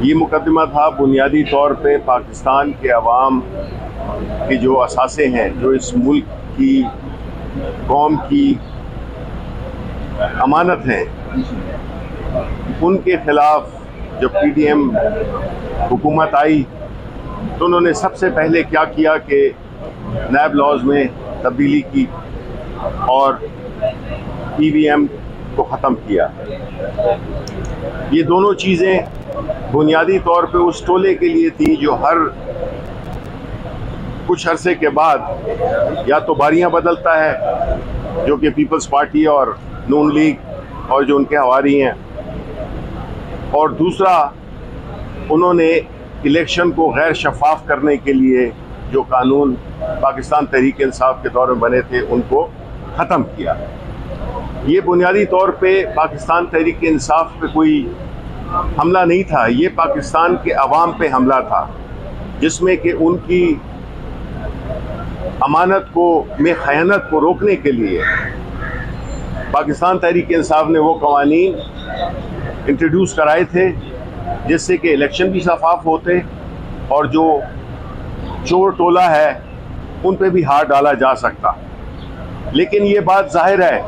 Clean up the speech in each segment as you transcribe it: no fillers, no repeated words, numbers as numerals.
ये मुकदमा था बुनियादी तौर पे पाकिस्तान के अवाम के जो असासे हैं, जो इस मुल्क की कौम की अमानत हैं, उनके खिलाफ जब PDM हुकूमत आई तो उन्होंने सबसे पहले क्या किया कि नैब लॉज में तब्दीली की और EVM को ख़त्म किया। ये दोनों चीज़ें बुनियादी तौर पे उस टोले के लिए थी जो हर कुछ अरसे के बाद या तो बारियां बदलता है, जो कि पीपल्स पार्टी और नून लीग और जो उनके हवारी हैं, और दूसरा उन्होंने इलेक्शन को गैर शफाफ करने के लिए जो कानून पाकिस्तान तहरीक इंसाफ के दौर में बने थे उनको ख़त्म किया। ये बुनियादी तौर पे पाकिस्तान तहरीक इंसाफ पे कोई हमला नहीं था, ये पाकिस्तान के अवाम पे हमला था, जिसमें कि उनकी अमानत को में खयानत को रोकने के लिए पाकिस्तान तहरीक इंसाफ ने वो कवानीन इंट्रोड्यूस कराए थे जिससे कि इलेक्शन भी शफाफ होते और जो चोर टोला है उन पे भी हाथ डाला जा सकता। लेकिन ये बात जाहिर है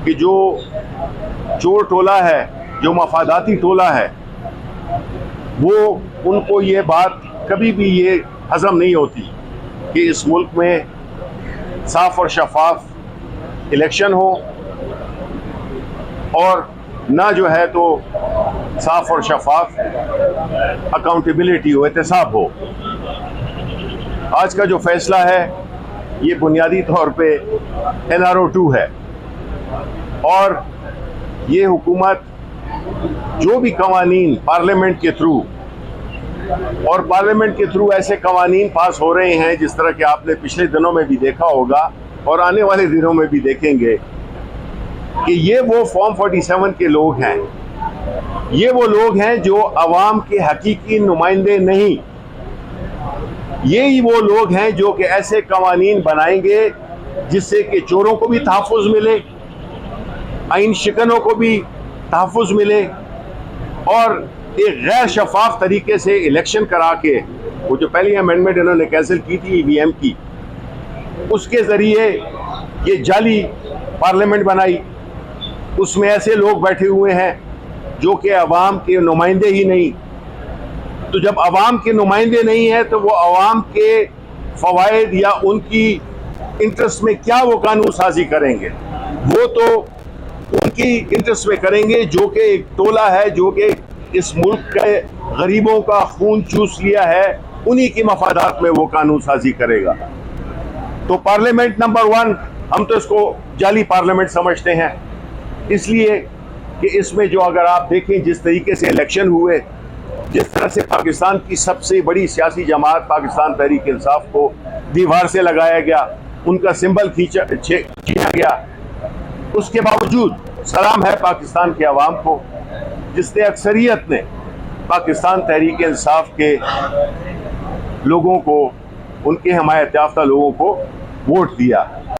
कि जो चोर टोला है, जो मफादाती टोला है, वो उनको ये बात कभी भी ये हजम नहीं होती कि इस मुल्क में साफ और शफाफ इलेक्शन हो और ना जो है तो साफ और शफाफ अकाउंटेबिलिटी हो, एहतसाब हो। आज का जो फैसला है ये बुनियादी तौर पे NRO 2 है और ये हुकूमत जो भी कवानीन पार्लियामेंट के थ्रू और पार्लियामेंट के थ्रू ऐसे कवानीन पास हो रहे हैं जिस तरह के आपने पिछले दिनों में भी देखा होगा और आने वाले दिनों में भी देखेंगे कि ये वो फॉर्म 47 के लोग हैं, ये वो लोग हैं जो अवाम के हकीकी नुमाइंदे नहीं, ये ही वो लोग हैं जो कि ऐसे कवानीन बनाएंगे जिससे कि चोरों को भी तहफ़्फ़ुज़ मिले, आइन शिकनों को भी तहफ़्फ़ुज़ मिले और एक गैर शफाफ तरीके से इलेक्शन करा के वो जो पहली अमेंडमेंट इन्होंने कैंसिल की थी EVM की, उसके ज़रिए ये जाली पार्लियामेंट बनाई। उसमें ऐसे लोग बैठे हुए हैं जो कि अवाम के नुमाइंदे ही नहीं। तो जब अवाम के नुमाइंदे नहीं हैं तो वो अवाम के फ़वाइद या उनकी इंटरेस्ट में क्या वो कानून साजी करेंगे? वो तो उनकी इंटरेस्ट में करेंगे जो कि एक टोला है जो कि इस मुल्क के गरीबों का खून चूस लिया है, उन्हीं की मफादात में वो कानून साजी करेगा। तो पार्लियामेंट नंबर 1 हम तो इसको जाली पार्लियामेंट समझते हैं, इसलिए कि इसमें जो अगर आप देखें जिस तरीके से इलेक्शन हुए, जिस तरह से पाकिस्तान की सबसे बड़ी सियासी जमात पाकिस्तान तहरीक इंसाफ को दीवार से लगाया गया, उनका सिंबल खींचा गया, उसके बावजूद सलाम है पाकिस्तान के अवाम को जिसने अक्सरियत ने पाकिस्तान तहरीक इंसाफ के लोगों को, उनके हमायत याफ्ता लोगों को वोट दिया।